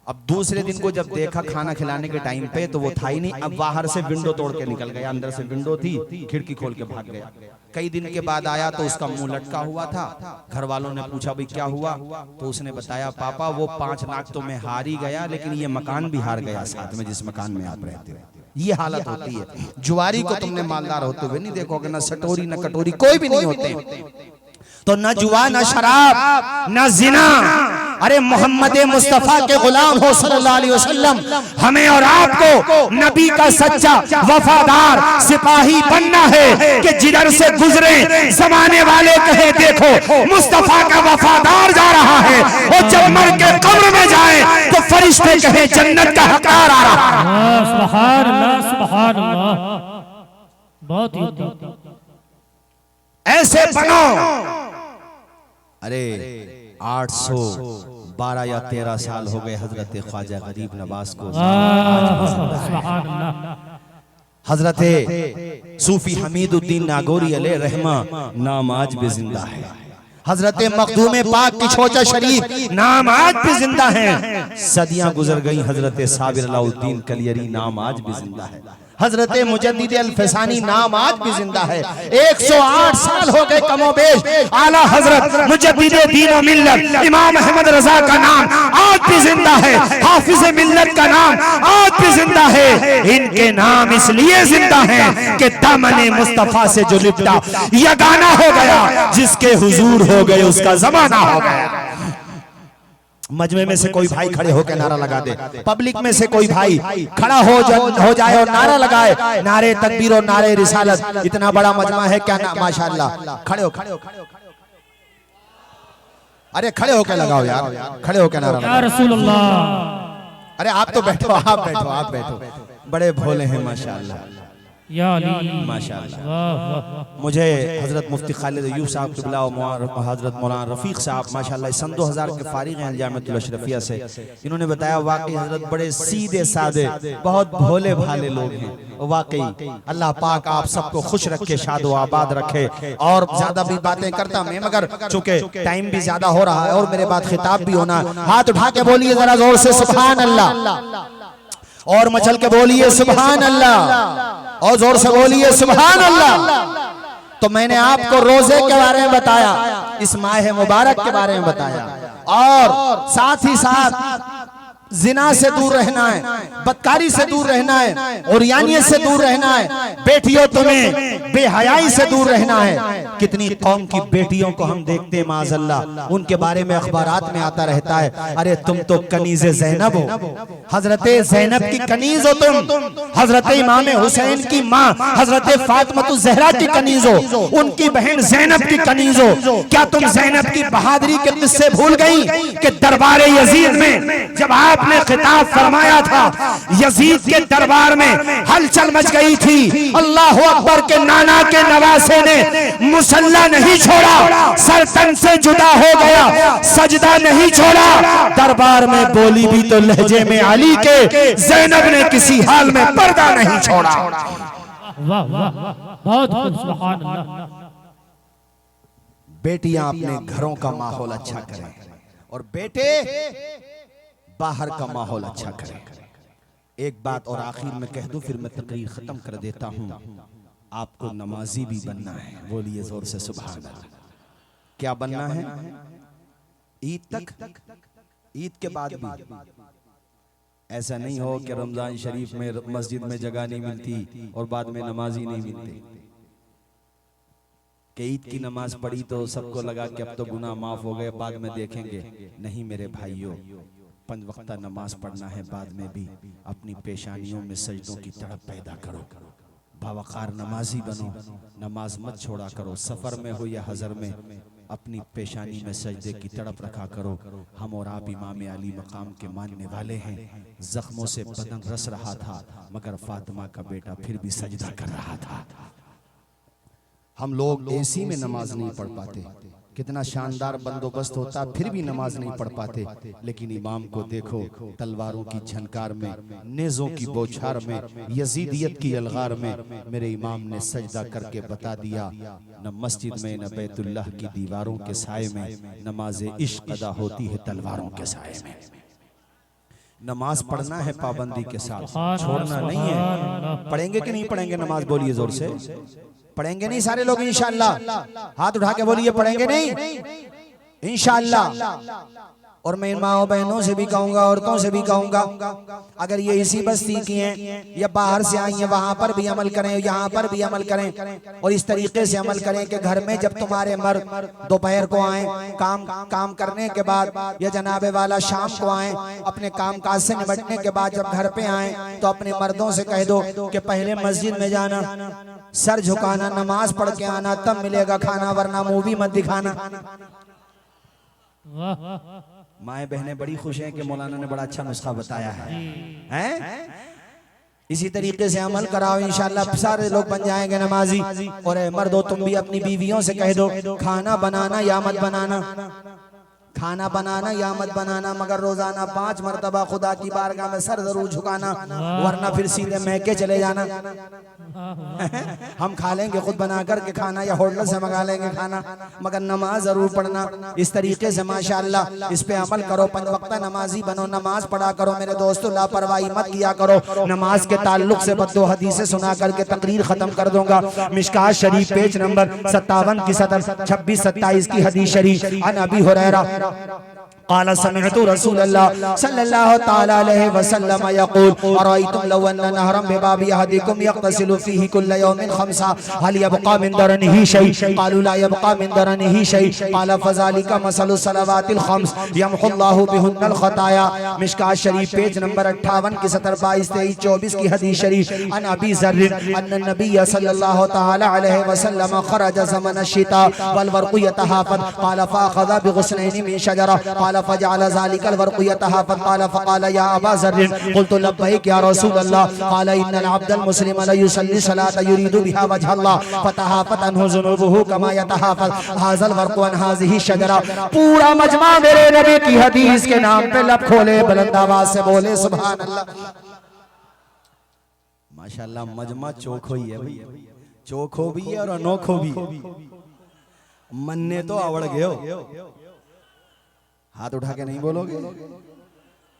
Speaker 1: अब दूसरे दिन को जब देखा खाना खिलाने के टाइम पे, तो वो था ही नहीं। अब बाहर से विंडो तोड़ के निकल गया, अंदर से विंडो थी, खिड़की खोल के भाग गया। कई दिन के बाद आया तो उसका मुंह लटका हुआ था। घर वालों ने पूछा भाई क्या हुआ, तो उसने बताया पापा वो 5 लाख तो मैं हार ही गया, लेकिन ये मकान भी हार गया साथ में, जिस मकान में आप रहते हो। ये हालत होती है। जुआरी को तुमने मालदार होते हुए नहीं देखोगे, न सटोरी न कटोरी कोई भी नहीं होते। तो न जुआ, न शराब, न जिना। अरे मोहम्मद मुस्तफा के गुलाम हो सल्लल्लाहु अलैहि वसल्लम, हमें और आपको नबी का सच्चा वफादार सिपाही बनना है कि जिधर से गुजरे जमाने वाले कहे देखो मुस्तफा का वफादार जा रहा है, और जब मर के कब्र में जाए तो फरिश्ते कहे जन्नत का हकदार आ रहा है।
Speaker 2: सुभान अल्लाह, सुभान अल्लाह। बहुत ही
Speaker 1: ऐसे बनो। अरे 812 या 13 साल हो गए हजरत ख्वाजा गरीब नवाज को। हजरत सूफी हमीदुद्दीन नागौरी अलैहि रहमा नाम आज भी जिंदा है। हजरत मखदूम पाक की छोटा शरीफ नाम आज भी जिंदा है। सदियां गुजर गई, हजरत साबिर अलाउद्दीन कलियरी नाम आज भी जिंदा है। हजरत मुजद्दिद अल-फसानी नाम आज भी जिंदा है। 108 साल हो गए कमोबेश। आला हजरत मुजद्दिद दीन व मिल्लत इमाम अहमद रजा का नाम आज भी जिंदा है। हाफिज मिल्लत का नाम आज भी जिंदा है। इनके नाम इसलिए जिंदा हैं कि दामन मुस्तफा से जो लिपटा यगाना हो गया, जिसके हुजूर हो गए उसका जमाना हो गया। मजमे में से कोई भाई खड़े होकर नारा लगा दे, पब्लिक में से कोई भाई खड़ा हो जाए और नारा लगाए, नारे तकबीर और नारे रिसालत। इतना बड़ा मजमा है क्या, माशाअल्लाह। खड़े हो, अरे खड़े होकर लगाओ यार, खड़े होकर नारा लगाओ।
Speaker 2: या रसूलुल्लाह।
Speaker 1: अरे आप तो बैठो, आप बैठो, बड़े भोले हैं माशाअल्लाह,
Speaker 2: या अली
Speaker 1: माशाअल्लाह। मुझे हजरत मुफ्ती खालिद अय्यूब साहब क़िबला और हजरत मौलाना रफ़ीक साहब माशाअल्लाह सन 2000 के फारिग हैं जामिअतुल अशरफिया से, इन्होंने बताया वाकई हजरत बड़े सीधे सादे बहुत भोले भाले लोग हैं। वाकई अल्लाह पाक आप सबको खुश रखे, शाद व आबाद रखे। और ज्यादा भी बातें करता मैं, मगर चूंकि टाइम भी ज्यादा हो रहा है और मेरे बाद खिताब भी होना। हाथ उठा के बोलिए जरा जोर से सुभान अल्लाह, और मचल के बोलिए सुभान अल्लाह।
Speaker 3: और जोर से बोलिए सुभान अल्लाह। तो मैंने आपको रोजे के बारे में बताया, इस माह मुबारक के बारे में बताया, और साथ ही साथ जिना से दूर रहना है, बदकारी से दूर रहना है, ओरियानियत से दूर रहना है, बेटियों तुम्हें बेहयाई से दूर रहना है। कितनी कौम की बेटियों को हम देखते हैं माज़अल्लाह, उनके बारे में अखबारात में आता रहता है, अरे तुम तो कनीज़े ज़ैनब हो, हजरते ज़ैनब की कनीज़ हो तुम, हजरते इमाम हुसैन की माँ हजरते फातिमा ज़हरा की कनीज़ हो, उनकी बहन ज़ैनब की कनीज़ हो। क्या तुम ज़ैनब की बहादुरी के किस्से भूल गई कि दरबार यजीद में जब आपने खिताब फरमाया था, यजीद के दरबार में हलचल मच गई थी, अल्लाह अकबर के नाना के नवासे ने मुसल्ला नहीं छोड़ा, सरतन से जुदा हो गया, सजदा नहीं छोड़ा, दरबार में बोली भी तो लहजे में अली के, ज़ैनब ने किसी हाल में पर्दा नहीं छोड़ा।
Speaker 2: वाह वाह, बहुत खूब, सुभान अल्लाह।
Speaker 3: बेटियां अपने घरों का माहौल अच्छा करें और बेटे बाहर का माहौल अच्छा करें। एक बात और आखिर में कह दूं, फिर मैं तकरीर खत्म कर देता हूं। आपको नमाजी भी बनना है, बोलिए जोर से सुभान अल्लाह। क्या बनना है? ईद तक, ईद के बाद भी ऐसा नहीं हो कि रमजान शरीफ में मस्जिद में जगह नहीं मिलती और बाद में नमाजी नहीं मिलते, कि ईद की नमाज पढ़ी तो सबको लगा कि अब तो गुनाह माफ हो गए, बाद में देखेंगे। नहीं मेरे भाइयों, 5 वक्ता नमाज पढ़ना है, बाद में भी अपनी पेशानियों में सजदों की तड़प पैदा करो, बावकार नमाजी बनो, नमाज मत छोड़ा करो, सफर में हो या हजर में अपनी पेशानी में सजदे की तड़प रखा करो। हम और आप इमाम अली मकाम के मानने वाले हैं। जख्मों से बदन रस रहा था मगर फातिमा का बेटा फिर भी सजदा कर रहा था। हम लोग एसी में नमाज नहीं पढ़ पाते, कितना शानदार बंदोबस्त होता फिर भी नमाज नहीं पढ़ पाते, लेकिन इमाम को देखो तलवारों की झनकार में, नेज़ों की बौछार में, यजीदियत की अलगार में मेरे इमाम ने सजदा करके बता दिया, न मस्जिद में न बैतुल्लाह की दीवारों के साए में नमाज इश्क अदा होती है तलवारों के साए में। नमाज पढ़ना है पाबंदी के साथ, छोड़ना नहीं है। पढ़ेंगे कि नहीं पढ़ेंगे नमाज? बोलिए जोर से। पढ़ेंगे नहीं सारे लोग इंशाअल्लाह? हाथ उठा के बोलिए पढ़ेंगे नहीं इंशाअल्लाह। और मैं इन माओ बहनों से भी कहूंगा, औरतों से भी कहूंगा, अगर ये इसी बस्ती की हैं या बाहर से आई हैं, वहां पर भी अमल करें, यहाँ पर भी अमल करें, और इस तरीके से अमल करें कि घर में जब तुम्हारे मर्द दोपहर को आए काम करने के बाद, या जनाबे वाला शाम को आए अपने काम काज से निपटने के बाद, जब घर पे आए तो अपने मर्दों से कह दो कि पहले मस्जिद में जाना, सर झुकाना, नमाज पढ़ के आना, तब मिलेगा खाना, वरना मूवी मत दिखाना। माएँ बहनें बड़ी खुश हैं कि मौलाना ने बड़ा अच्छा नुस्खा बताया है। इसी तरीके से अमल कराओ, इंशाअल्लाह सारे लोग बन जाएंगे नमाजी। और मर्दो तुम भी अपनी बीवियों से कह दो खाना बनाना या मत बनाना, खाना बनाना या मत बनाना, मगर रोजाना 5 मरतबा खुदा की बारगाह में सर जरूर झुकाना, वरना फिर सीधे महके चले जाना। हम खा लेंगे खुद बना करके खाना या होटल से मंगा लेंगे खाना, मगर नमाज जरूर पढ़ना। इस तरीके से माशाअल्लाह इस पे अमल करो, 5 वक्ता नमाजी बनो, नमाज पढ़ा करो मेरे दोस्तों, लापरवाही मत किया करो। नमाज के ताल्लुक से 2 हदीसें सुना करके तकरीर खत्म कर दूंगा। मिशकात शरीफ पेज नंबर 57 की सतर 26-27 की हदीस शरीफ, अन अबी हुरैरा क़ाल समिअतु रसूलल्लाह सल्लल्लाहु तआला अलैहि वसल्लम यक़ूल अरअयतुम लौ अन्न नहरन बिबाबि अहदिकुम यग़तसिलु फ़ीहि कुल्ल यौमिन ख़म्सा हल यबक़ा मिन दरनिही शै? क़ालू ला यबक़ा मिन दरनिही शै। क़ाल फ़ज़ालिका मसलु सलवातिल ख़म्स यमहुल्लाहु बिहुन्नल ख़ताया। मिशकात शरीफ पेज नंबर 58 की सतर 22-23-24 की हदीस शरीफ, अन अबी ज़र्र अन्न नबिय्य सल्लल्लाहु तआला अलैहि वसल्लम ख़रज ज़मन अश-शिता वल वर्क़ु यतहाफ़ज़ क़ाल फ़अख़ज़ बिग़ुस्नैनि मिन शजरा फजअल ज़ालिकल वर्क़ु यतहाफ़ज़ क़ाल फ़क़ाल या अबा ज़र्र क़ुल्तु लब्बैक या रसूल अल्लाह क़ाल इन्नल अब्दल मुस्लिम ला युसल्ली सलात युरीदु बिहा वजह अल्लाह फ़तहाफ़त अन्हु ज़ुनूबुहु कमा यतहाफ़ज़ हाज़ल वर्क़ु अन हाज़िही शजरा। पूरा मजमा मेरे नबी की हदीस के नाम पे लब खोले, बुलंद आवाज़ से बोले सुभान अल्लाह। माशाअल्लाह मजमा चोखो ही है भाई, चोखो भी है और अनोखो भी है। मन्ने तो आवड़ गए हो, हाथ उठा के नहीं बोलोगे?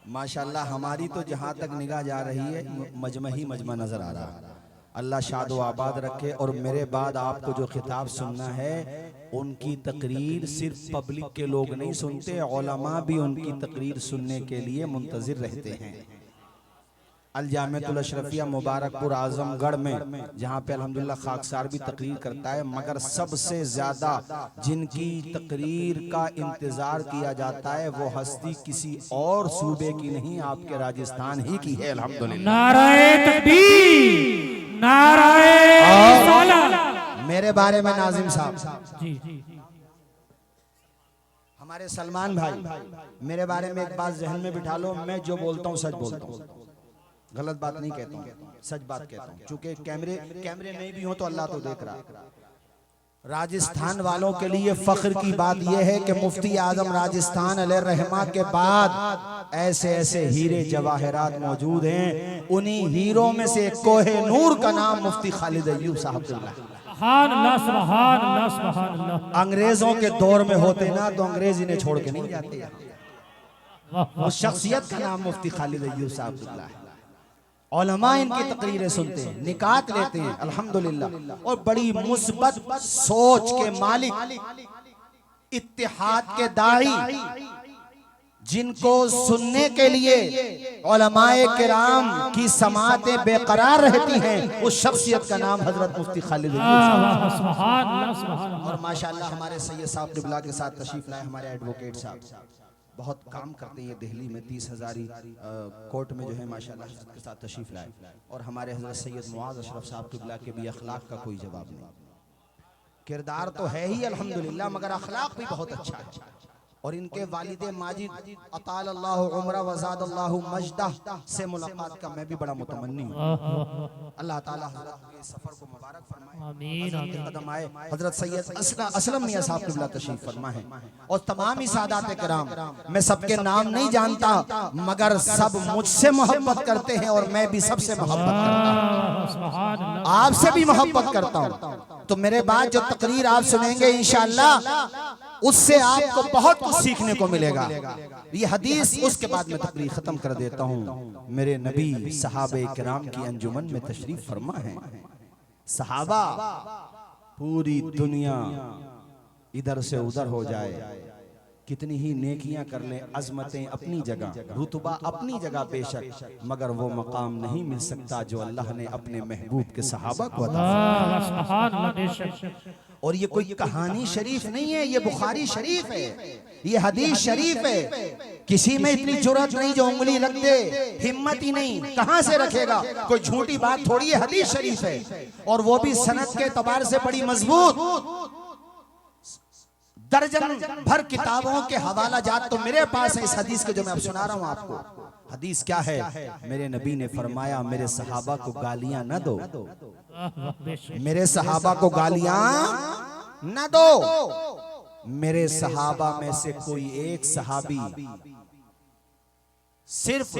Speaker 3: माशाअल्लाह हमारी तो जहां तक निगाह जा रही है मजमा ही मजमा नजर आ रहा है। अल्लाह शाद व आबाद रखे। और मेरे बाद आपको जो खिताब सुनना है, उनकी तकरीर सिर्फ पब्लिक के लोग नहीं सुनते, उलमा भी उनकी तकरीर सुनने के लिए मुंतजिर रहते हैं। अल जामिअतुल अशरफिया मुबारकपुर आजमगढ़ में, जहाँ पे अल्हम्दुलिल्लाह खाकसार भी तकरीर करता है, मगर सबसे ज्यादा जिनकी तकरीर का इंतजार किया जाता है वो हस्ती किसी और सूबे की नहीं, आपके राजस्थान ही की है। अल्हम्दुलिल्लाह,
Speaker 2: नाराए तकबीर, नाराए रिसालत।
Speaker 3: मेरे बारे में नाजिम साहब,
Speaker 2: जी
Speaker 3: हमारे सलमान भाई, मेरे बारे में एक बात जहन में बिठा लो, मैं जो बोलता हूँ सच बोलता हूँ, गलत बात नहीं कहता हूँ, सच बात कहता हूँ। चूंकि कैमरे नहीं भी हो तो अल्लाह तो देख रहा। राजस्थान वालों के लिए फख्र की बात यह है कि मुफ्ती आजम राजस्थान अलैहिर्रहमा के बाद ऐसे ऐसे हीरे जवाहरात मौजूद हैं। उन्हीं हीरों में से कोहे नूर का नाम मुफ्ती खालिद अय्यूब साहब।
Speaker 2: सुभान अल्लाह, सुभान अल्लाह, सुभान अल्लाह।
Speaker 3: अंग्रेजों के दौर में होते ना तो अंग्रेज इन्हें छोड़ के नहीं जाते। उस शख्सियत का नाम मुफ्ती खालिद अय्यूब साहब है। उलमा इनकी तकरीरें सुनते हैं, निकात लेते हैं अल्हम्दुलिल्लाह, और बड़ी मुस्बत सोच के मालिक, इत्तिहाद के दाई, जिनको सुनने के लिए उलमाए किराम की समातें बेकरार रहती हैं, उस शख्सियत का नाम हजरत मुफ्ती खालिद
Speaker 2: सुभान अल्लाह, सुभान अल्लाह।
Speaker 3: और माशाअल्लाह हमारे सैयद साहब क़िबला के साथ तशरीफ लाए, हमारे एडवोकेट साहब बहुत काम करते हैं दिल्ली में, 30,000 कोर्ट में जो है माशाल्लाह के साथ तशरीफ लाए। और हमारे हजरत सैयद मुआज़ अशरफ साहब क़िबला के भी अखलाक का कोई जवाब नहीं। किरदार तो है ही अल्हम्दुलिल्लाह, मगर अखलाक भी बहुत अच्छा है। और इनके वालिदे माजिद अताल अल्लाहु उम्रा व ज़ादल्लाहु मजदा से मुलाकात का मैं भी बड़ा मुतमन्नी हूँ। अल्लाह ताला हज़रत के सफर को मुबारक फरमाए,
Speaker 2: आमीन।
Speaker 3: कदम आए। हज़रत सैयद असलम मियां साहब क़िबला तशरीफ फरमा है, और तमाम ही सादात किराम, मैं सबके नाम नहीं जानता, मगर सब मुझसे मोहब्बत करते हैं और मैं भी सबसे मोहब्बत करता हूँ,
Speaker 2: सुभान अल्लाह।
Speaker 3: आपसे भी मोहब्बत करता हूँ। तो मेरे बाद जो तकरीर आप सुनेंगे इंशाअल्लाह, उससे आपको बहुत कुछ सीखने को मिलेगा। ये हदीस उसके बाद मैं तकरीर खत्म कर देता हूँ। मेरे नबी सहाबे किराम की अंजुमन में तशरीफ फरमा है। सहाबा, पूरी दुनिया इधर से उधर हो जाए, कितनी ही नेकियां कर लें, अजमतें अपनी जगह, रुतबा अपनी जगह बेशक, मगर वो मकाम नहीं मिल सकता जो अल्लाह ने अपने महबूब के सहाबा को अता किया। और ये कोई कहानी शरीफ नहीं है, ये बुखारी शरीफ है, ये हदीस शरीफ है। किसी में इतनी जुर्रत नहीं जो उंगली रख दे, हिम्मत ही नहीं, कहां से रखेगा? कोई झूठी बात थोड़ी है, हदीस शरीफ है, और वो भी सनद के एतबार से बड़ी मजबूत। दर्जन भर किताबों के हवाला जात तो मेरे पास है इस हदीस के, जो मैं अब सुना रहा हूं आपको। हदीस क्या है? मेरे नबी ने फरमाया, मेरे सहाबा को गालियां न दो, मेरे सहाबा को गालियां न दो। मेरे सहाबा में से कोई एक सहाबी सिर्फ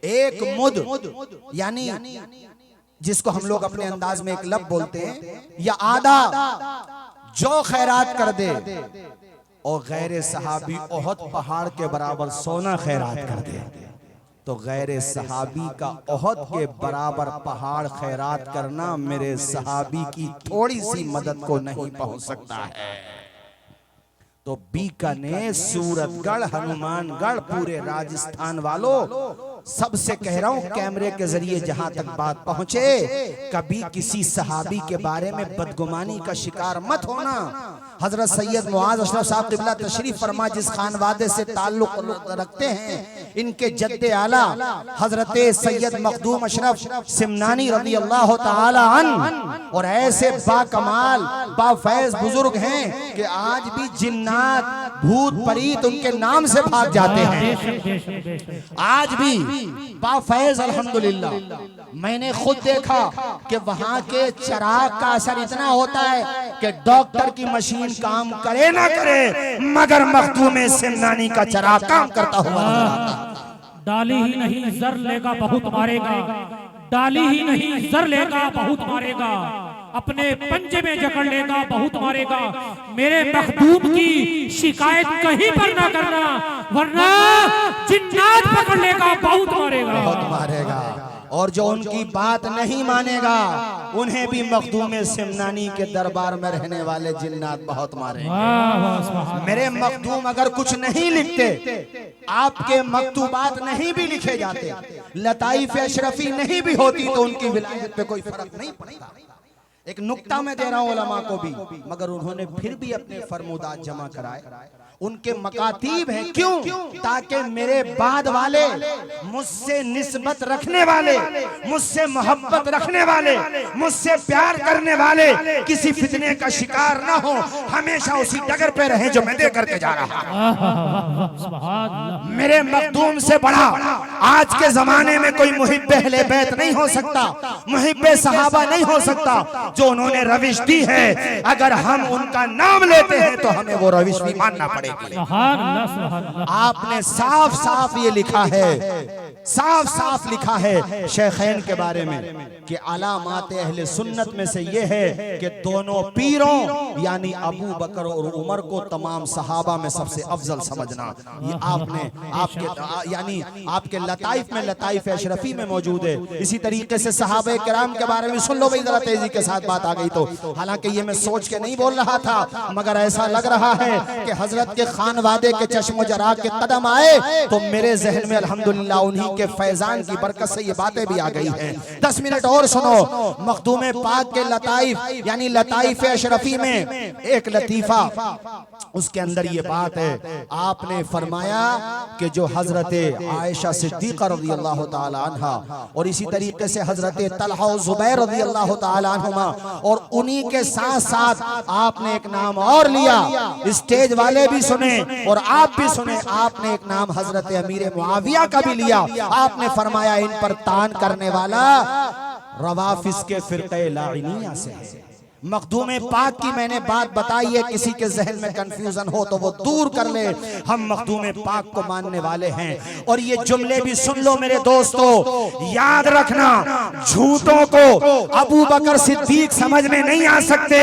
Speaker 3: एक मुद, यानी जिसको हम लोग अपने अंदाज में एक लब बोलते हैं, या आधा जो खैरात कर दे, और गैर सहाबी ओहद पहाड़ के बराबर सोना खैरात कर दे, तो गैर सहाबी का ओहद के बराबर पहाड़ खैरात करना मेरे सहाबी की थोड़ी सी मदद को नहीं पहुंच सकता है। तो बीकानेर, सूरतगढ़, हनुमानगढ़, पूरे राजस्थान वालों, सबसे कह रहा हूं, कैमरे के जरिए जहां तक बात पहुंचे, कभी किसी सहाबी के बारे में बदगुमानी का शिकार मत होना। हजरत सैयद मुआज़ अशरफ साहब क़िबला तशरीफ फरमा जिस खानवादे से ताल्लुक रखते हैं, इनके जद्दे आला हजरत सैयद मखदूम अशरफ सिमनानी रज़ी अल्लाह ताला अन्हु, और ऐसे बाकमाल बाफैज बुजुर्ग हैं कि आज भी जिन्नात भूत परीत उनके नाम से भाग जाते हैं। आज भी बाफैज अल्हम्दुलिल्लाह। मैंने खुद देखा कि वहां के चिराग का असर इतना होता है कि डॉक्टर की मशीन काम करे ना करे, मगर मखदूम सिमनानी का चिराग काम करता हुआ नजर आता।
Speaker 2: डाली ही नहीं जर लेगा बहुत मारेगा, डाली ही नहीं जर लेगा बहुत मारेगा, अपने पंजे में जकड़ लेगा बहुत मारेगा। मेरे मखदूम की शिकायत कहीं पर ना करना, वरना जिन्नात पकड़ लेगा बहुत मारेगा,
Speaker 3: बहुत मारेगा। और जो उनकी बात नहीं मानेगा उन्हें भी मखदूम सिमनानी के दरबार में रहने वाले जिन्नात बहुत मारेंगे। मेरे मखदूम अगर कुछ नहीं लिखते, आपके मकतूबात नहीं भी लिखे जाते, लताइफ अशरफी नहीं भी होती, तो उनकी विलायत पे कोई फर्क नहीं पड़ता। एक नुक्ता मैं दे रहा हूं उलमा को भी, मगर उन्होंने फिर भी अपने फरमुदात जमा कराए। उनके मकातीब हैं, क्यों? ताकि मेरे बाद वाले, मुझसे निस्बत रखने वाले, मुझसे मोहब्बत रखने वाले, मुझसे प्यार करने वाले किसी फितने का शिकार ना हो, हमेशा उसी डगर पे रहे जो मैं दे करके जा रहा हूं। मेरे मखदूम से बड़ा आज के जमाने में कोई मुहिब्बे अहले बैत नहीं हो सकता, मुहिब्बे सहाबा नहीं हो सकता। जो उन्होंने रविश दी है, अगर हम उनका नाम लेते हैं तो हमें वो रविश भी मानना पड़ेगी। आपने साफ साफ ये लिखा है, साफ साफ लिखा है शेखैन के बारे में कि अलामात अहले सुन्नत में से ये है कि दोनों पीरों यानी अबू बकर और उमर को तमाम सहाबा में सबसे अफजल समझना। ये आपने आपके यानी आपके लताइफ में, लताइफ अशरफी में मौजूद है। इसी तरीके से सहाबे किराम के बारे में सुन लो भाई, जरा तेजी के साथ बात आ गई तो। हालांकि ये मैं सोच के नहीं बोल रहा था, मगर ऐसा लग रहा है कि हजरत के खानवादे के चश्मो जरा के कदम आए तो मेरे जहन में अल्हम्दुलिल्लाह उन्हीं के फैजान की बरकत से ये बातें भी आ गई हैं। 10 मिनट और सुनो। मखदूम पाक के लताइफ यानी लताइफ अशरफी में एक लतीफा, उसके अंदर ये बात है, आपने फरमाया कि जो हजरत आयशा सिद्दीक़ा रज़ियल्लाहु ताला अन्हा और इसी तरीके से हजरत तलहा और ज़ुबैर रज़ियल्लाहु ताला अन्हुमा, और उन्हीं के साथ साथ आपने एक नाम और लिया, स्टेज वाले भी सुने और आप भी सुने, आपने एक नाम हजरत अमीर मुआविया का भी लिया। आपने फरमाया इन पर तान करने वाला रवाफिस के फिरक़े लाइनिया से है। मखदूम पाक की मैंने बात बताई है, किसी के जहन में कंफ्यूजन हो तो वो दूर कर ले। हम मखदूम पाक को मानने वाले हैं। और ये जुमले भी सुन लो मेरे दोस्तों, याद रखना, झूठों को अबू बकर सिद्दीक समझ में नहीं आ सकते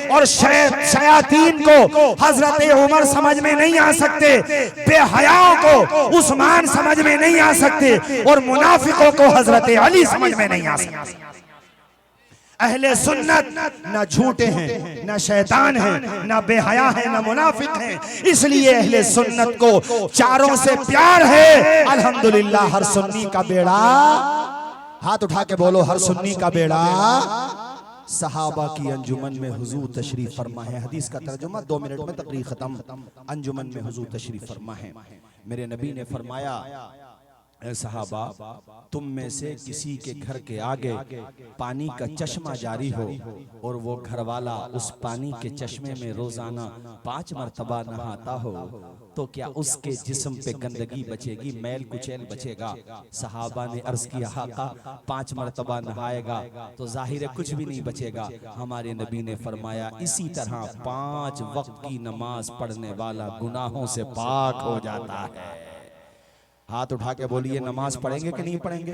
Speaker 3: और शयातीन को हजरत उमर समझ में नहीं आ सकते, बेहयाओं को उस्मान समझ में नहीं आ सकते और मुनाफिकों को हजरत अली समझ में नहीं आ सकते। अहले सुन्नत न झूठे हैं, न शैतान हैं, न बेहया है, न मुनाफिक हैं। इसलिए अहले सुन्नत को चारों से प्यार है। अल्हम्दुलिल्लाह हर सुन्नी का बेड़ा, हाथ उठा के बोलो, हर सुन्नी का बेड़ा सहाबा की अंजुमन में हुजूर तशरीफ फरमा है। हदीस का तर्जुमा 2 मिनट में तकरीर खत्म। अंजुमन में हुजूर तशरीफ फरमा है। मेरे नबी ने फरमाया, सहाबा, तुम में से किसी के घर के आगे पानी का चश्मा जारी हो और वो घर वाला उस पानी के चश्मे में रोजाना 5 मरतबा नहाता हो, तो क्या उसके जिस्म पे गंदगी बचेगी, मैल कुचैल बचेगा? सहाबा ने अर्ज किया, आका 5 मरतबा नहाएगा तो जाहिर कुछ भी नहीं बचेगा। हमारे नबी ने फरमाया, इसी तरह 5 वक्त की नमाज पढ़ने वाला गुनाहों से पाक हो जाता है। हाथ उठा के बोलिए, नमाज पढ़ेंगे कि नहीं पढ़ेंगे?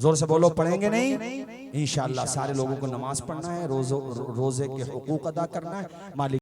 Speaker 3: जोर से बोलो, पढ़ेंगे नहीं? इंशाअल्लाह सारे लोगों को नमाज पढ़ना है, रोजे के हुकूक अदा करना है। मालिक